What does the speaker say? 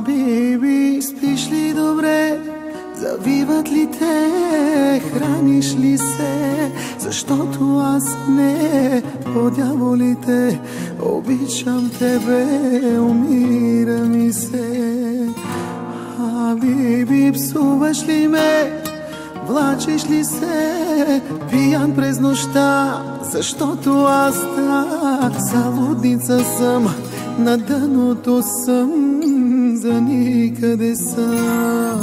Биби, спиш ли добре? Завиват ли те? Храниш ли се? Защото аз не, по дяволите, обичам тебе, умира ми се. Биби, псуваш ли ме? Влачиш ли се? Пиян през нощта, защото аз так залудница съм, на дъното съм, за никъде съм.